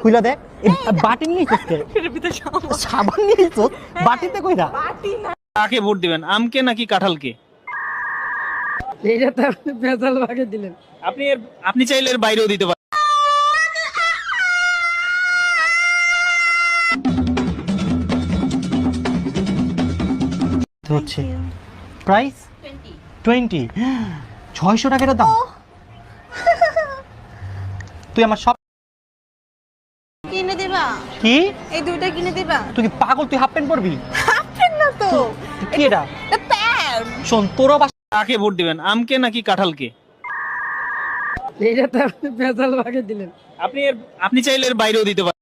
খুইলা দেখ বাটি নিয়ে সাবান নিয়ে বাটিতে কইরা কাকে ভোট দিবেন, আমকে নাকি কাঁঠালকে? এইটা তো আপনি ভেজাল ভাগে দিলেন। আপনি চাইলে এর বাইরেও দিতে পারেন। হচ্ছে প্রাইস 20 600 টাকার দাম। তুই আমার সব কিনে দিবা? কি এই দুইটা কিনে দিবা? তুই কি পাগল? তুই হাফ প্যান্ট পরবি? হাফ প্যান্ট না তো, কি এটা? এটা প্যান্ট। শোন তোরও কাকে ভোট দিবেন, আমকে নাকি কাঁঠালকে? এইটা তো আপনি ভেজাল ভাগে দিলেন। আপনি চাইলে এর বাইরেও দিতে পারেন।